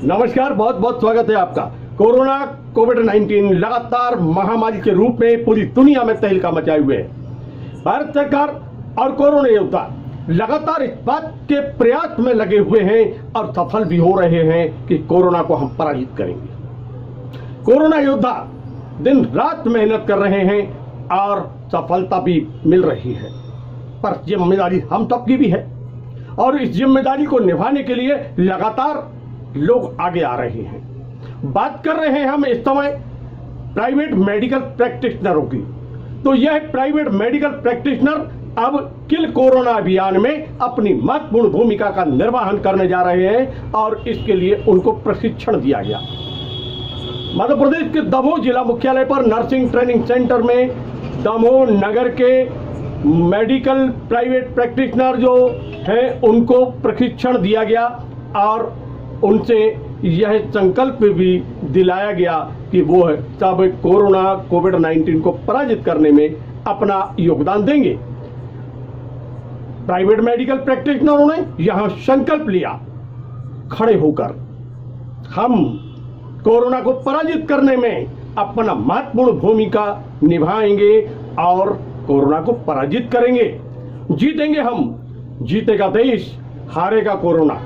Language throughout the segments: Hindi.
नमस्कार, बहुत बहुत स्वागत है आपका। कोरोना कोविड-19 लगातार महामारी के रूप में पूरी दुनिया में तहलका मचाए हुए है। भारत सरकार और कोरोना योद्धा लगातार इस बात के प्रयास में लगे हुए हैं और सफल भी हो रहे हैं कि कोरोना को हम पराजित करेंगे। कोरोना योद्धा दिन रात मेहनत कर रहे हैं और सफलता भी मिल रही है, पर जिम्मेदारी हम सबकी भी है और इस जिम्मेदारी को निभाने के लिए लगातार लोग आगे आ रहे हैं। बात कर रहे हैं हम इस समय प्राइवेट मेडिकल प्रैक्टिशनरों की। तो यह प्राइवेट मेडिकल प्रैक्टिशनर अब किल कोरोना अभियान में अपनी महत्वपूर्ण भूमिका का निर्वहन करने जा रहे हैं और इसके लिए उनको प्रशिक्षण दिया गया। मध्य प्रदेश के दमोह जिला मुख्यालय पर नर्सिंग ट्रेनिंग सेंटर में दमोह नगर के मेडिकल प्राइवेट प्रैक्टिशनर जो हैं उनको प्रशिक्षण दिया गया और उनसे यह संकल्प भी दिलाया गया कि वो सब कोरोना कोविड-19 को पराजित करने में अपना योगदान देंगे। प्राइवेट मेडिकल प्रैक्टिशनरों ने यहां संकल्प लिया, खड़े होकर हम कोरोना को पराजित करने में अपना महत्वपूर्ण भूमिका निभाएंगे और कोरोना को पराजित करेंगे। जीतेंगे हम, जीतेगा देश, हारेगा कोरोना।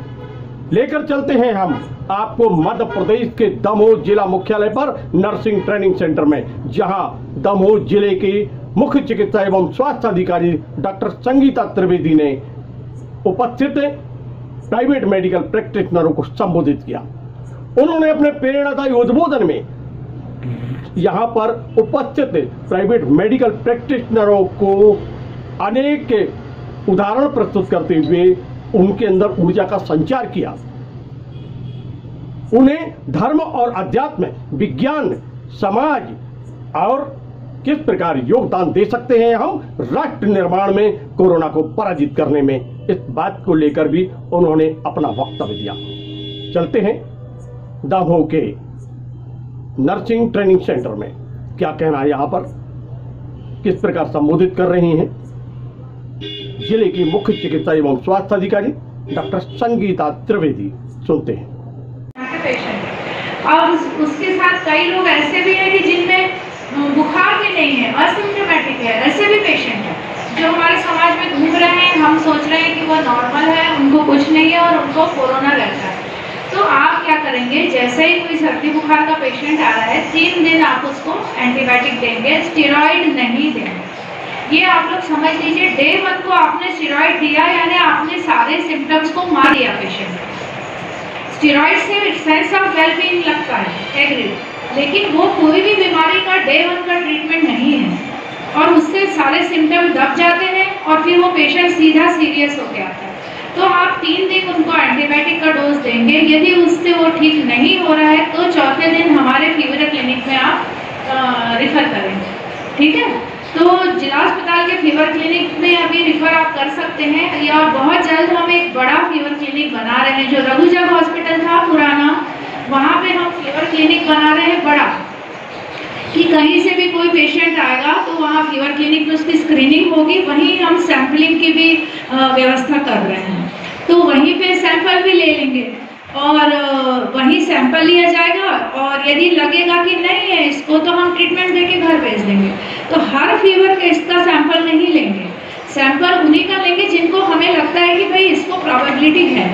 लेकर चलते हैं हम आपको मध्य प्रदेश के दमोह जिला मुख्यालय पर नर्सिंग ट्रेनिंग सेंटर में, जहां दमोह जिले के मुख्य चिकित्सा एवं स्वास्थ्य अधिकारी डॉक्टर संगीता त्रिवेदी ने उपस्थित प्राइवेट मेडिकल प्रैक्टिशनरों को संबोधित किया। उन्होंने अपने प्रेरणादायी उद्बोधन में यहां पर उपस्थित प्राइवेट मेडिकल प्रैक्टिशनरों को अनेक उदाहरण प्रस्तुत करते हुए उनके अंदर ऊर्जा का संचार किया। उन्हें धर्म और अध्यात्म, विज्ञान, समाज और किस प्रकार योगदान दे सकते हैं हम राष्ट्र निर्माण में, कोरोना को पराजित करने में, इस बात को लेकर भी उन्होंने अपना वक्तव्य दिया। चलते हैं दमोह के नर्सिंग ट्रेनिंग सेंटर में, क्या कहना है यहाँ पर, किस प्रकार संबोधित कर रही हैं जिले की मुख्य चिकित्सा एवं स्वास्थ्य अधिकारी डॉक्टर संगीता त्रिवेदी। सुनते हैं। और उसके साथ कई लोग ऐसे भी हैं कि जिनमें बुखार भी नहीं है, असिम्प्टोमेटिक है, ऐसे भी पेशेंट हैं जो हमारे समाज में घूम रहे हैं। हम सोच रहे हैं कि वो नॉर्मल है, उनको कुछ नहीं है और उनको कोरोना रहता है। तो आप क्या करेंगे, जैसे ही कोई सर्दी बुखार का पेशेंट आ रहा है, 3 दिन आप उसको एंटीबायोटिक देंगे, स्टेरॉइड नहीं देंगे। ये आप लोग समझ लीजिए, डे 1 को आपने स्टेरॉइड दिया यानी आपने सारे सिम्टम्स को मार दिया पेशेंट। स्टेरॉइड से सेंस ऑफ वेलबीइंग लगता है, एग्रीड, लेकिन वो कोई भी बीमारी का डे 1 का ट्रीटमेंट नहीं है और उससे सारे सिम्टम दब जाते हैं और फिर वो पेशेंट सीधा सीरियस हो गया था। तो आप 3 दिन उनको एंटीबायोटिक का डोज देंगे। यदि उससे वो ठीक नहीं हो रहा है तो चौथे दिन हमारे फीवर क्लिनिक में आप रिफर करेंगे, ठीक है। तो जिला अस्पताल के फीवर क्लिनिक में अभी रिफर आप कर सकते हैं, या बहुत जल्द हम एक बड़ा फीवर क्लिनिक बना रहे हैं। जो रघुजग हॉस्पिटल था पुराना, वहाँ पे हम फीवर क्लिनिक बना रहे हैं बड़ा, कि कहीं से भी कोई पेशेंट आएगा तो वहाँ फीवर क्लिनिक में उसकी स्क्रीनिंग होगी। वहीं हम सैंपलिंग की भी व्यवस्था कर रहे हैं, तो वहीं पे सैंपल भी ले लेंगे और वहीं सैंपल लिया जाएगा और यदि लगेगा कि नहीं है इसको तो हम ट्रीटमेंट देके घर भेज देंगे। तो हर फीवर केस का सैंपल नहीं लेंगे, सैंपल उन्हीं का लेंगे जिनको हमें लगता है कि भाई इसको प्रोबेबिलिटी है,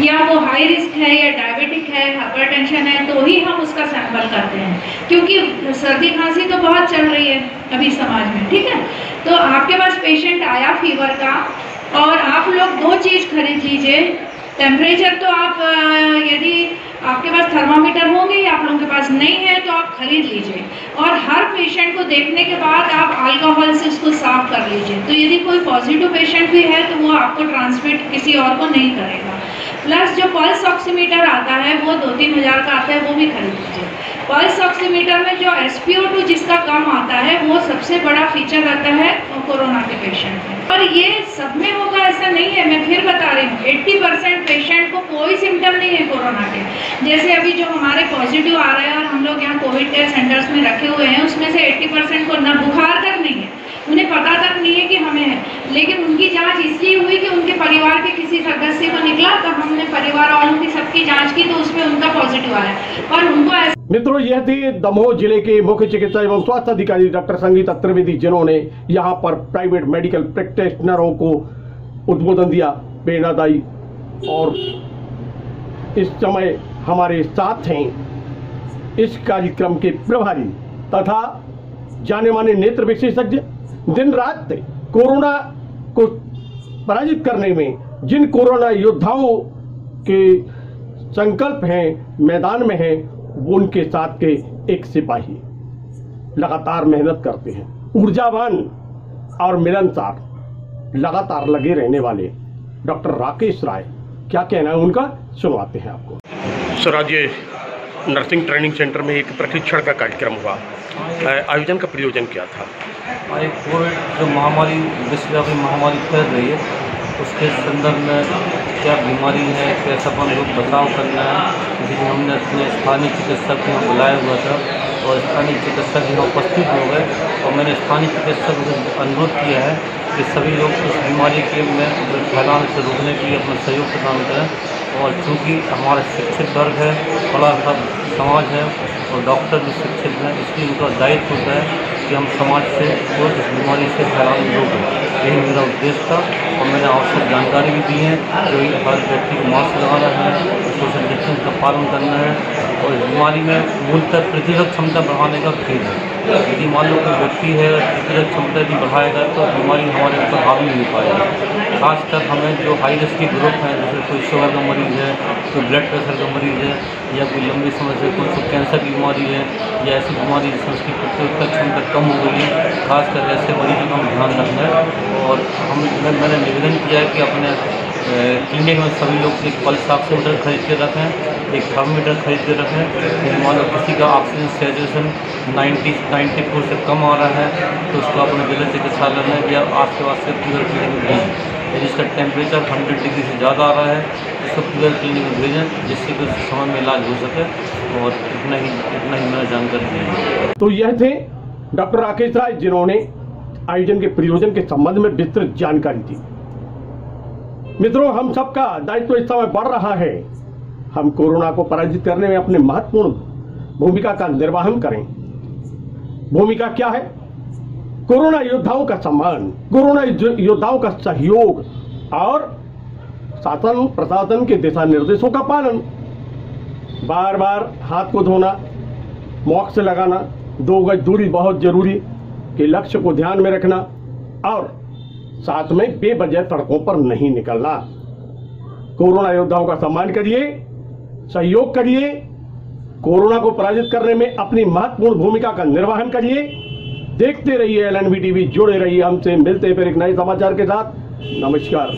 या वो हाई रिस्क है, या डायबिटिक है, हाइपरटेंशन है, तो ही हम उसका सैंपल करते हैं। क्योंकि सर्दी खांसी तो बहुत चल रही है अभी समाज में, ठीक है। तो आपके पास पेशेंट आया फीवर का और आप लोग 2 चीज़ खरीद लीजिए। टेम्परेचर तो आप यदि आपके पास थर्मामीटर होंगे या आप लोगों के पास नहीं है तो आप खरीद लीजिए, और हर पेशेंट को देखने के बाद आप अल्कोहल से उसको साफ कर लीजिए। तो यदि कोई पॉजिटिव पेशेंट भी है तो वो आपको ट्रांसमिट किसी और को नहीं करेगा। प्लस जो पल्स ऑक्सीमीटर आता है वो 2-3 हज़ार का आता है, वो भी खरीद लीजिए। पल्स ऑक्सीमीटर में जो SpO2 जिसका कम आता है वो सबसे बड़ा फीचर रहता है कोरोना के पेशेंट में। पर ये सब में होगा ऐसा नहीं है, मैं फिर बता रही हूँ, 80% पेशेंट को कोई सिम्टम नहीं है कोरोना के। जैसे अभी जो हमारे पॉजिटिव आ रहे हैं और हम लोग यहाँ कोविड केयर सेंटर्स में रखे हुए हैं, उसमें से 80% को ना बुखार तक नहीं है, उन्हें पता तक नहीं है कि हमें है, लेकिन उनकी जहाँ जांच इसलिए हुई कि उनके परिवार के किसी सदस्य को निकला, तो हमने परिवार वालों की सबकी जांच की, तो उसमें उनका पॉजिटिव आया। पर उनको मित्रों, यह थी दमोह जिले के मुख्य चिकित्सा एवं स्वास्थ्य अधिकारी डॉक्टर संगीता त्रिवेदी, जिन्होंने यहां पर प्राइवेट मेडिकल प्रैक्टिशनरों को उद्बोधन दिया, प्रेरणादायी। और इस समय हमारे साथ हैं इस कार्यक्रम के प्रभारी तथा जाने माने नेत्र विशेषज्ञ, दिन रात कोरोना को पराजित करने में जिन कोरोना योद्धाओं के संकल्प हैं, मैदान में हैं, उनके साथ के एक सिपाही लगातार मेहनत करते हैं, ऊर्जावान और मिलनसार, लगातार लगे रहने वाले डॉक्टर राकेश राय। क्या कहना है उनका, सुनवाते हैं आपको। सर, आज ये नर्सिंग ट्रेनिंग सेंटर में एक प्रशिक्षण का कार्यक्रम हुआ, आयोजन का प्रयोजन क्या था? एक कोविड जो महामारी, विश्वव्यापी महामारी फैल रही है, उसके संदर्भ में क्या बीमारी है, कैसा अपन लोग बचाव करना है, इसलिए हमने अपने स्थानीय चिकित्सक को बुलाया हुआ था और स्थानीय चिकित्सक यहाँ उपस्थित हो गए। और मैंने स्थानीय चिकित्सक को अनुरोध किया है कि सभी लोग इस बीमारी के में फैलाने से रोकने के लिए अपना सहयोग प्रदान करें। और चूँकि हमारा शिक्षित वर्ग है, बड़ा सा समाज है और डॉक्टर भी शिक्षित हैं, इसलिए उनका दायित्व होता है कि हम समाज से और इस बीमारी से फैलाने रोकें। यही मेरा उद्देश्य था और मैंने आवश्यक जानकारी भी दी है, जो हर व्यक्ति को मास्क लगाना है, सोशल डिस्टेंस का पालन करना है और इस बीमारी में मूलतः प्रतिरोधक क्षमता बढ़ाने का खेल है। यदि मान लो कोई व्यक्ति है, प्रतिरोधक क्षमता यदि बढ़ाएगा तो बीमारी हमारे ऊपर हावी नहीं हो पाएगी। खासकर हमें जो हाई रिस्क के ग्रुप हैं, जैसे कोई शुगर का मरीज़ है, कोई ब्लड प्रेशर का मरीज़ है, या कोई लंबी समय से कोई कैंसर की बीमारी है, या ऐसी बीमारी जिसमें उसकी प्रतिरोधक क्षमता कम हो गई है, खासकर ऐसे मरीजों का हम ध्यान रखना है। और मैंने निवेदन किया है कि अपने क्लिनिक में सभी लोग एक पल्स ऑक्सीमीटर खरीद के रखें, एक थर्मोमीटर खरीद के रखें। मान लो किसी का ऑक्सीजन सैचुरेशन 94 से कम आ रहा है तो उसको अपने जिला चिकित्सालय में या आस पास के फीवर क्लिनिक में भेजें। यदि इसका टेम्परेचर 100 डिग्री से ज़्यादा आ रहा है तो उसको फीवर क्लिनिक में भेजें, जिससे कि उस समय में इलाज हो सके। और इतना ही मैंने जानकारी दी है। तो यह थे डॉक्टर राकेश राय, जिन्होंने आयोजन के प्रयोजन के संबंध में विस्तृत जानकारी दी। मित्रों, हम सबका दायित्व इस समय बढ़ रहा है, हम कोरोना को पराजित करने में अपने महत्वपूर्ण भूमिका का निर्वहन करें। भूमिका क्या है? कोरोना योद्धाओं का सम्मान, कोरोना योद्धाओं का सहयोग और शासन प्रशासन के दिशा निर्देशों का पालन। बार बार हाथ को धोना, मास्क लगाना, 2 गज दूरी बहुत जरूरी के लक्ष्य को ध्यान में रखना और साथ में बेवजह सड़कों पर नहीं निकलना। कोरोना योद्धाओं का सम्मान करिए, सहयोग करिए, कोरोना को पराजित करने में अपनी महत्वपूर्ण भूमिका का निर्वहन करिए। देखते रहिए LNV टीवी, जुड़े रहिए हमसे। मिलते हैं फिर एक नए समाचार के साथ। नमस्कार।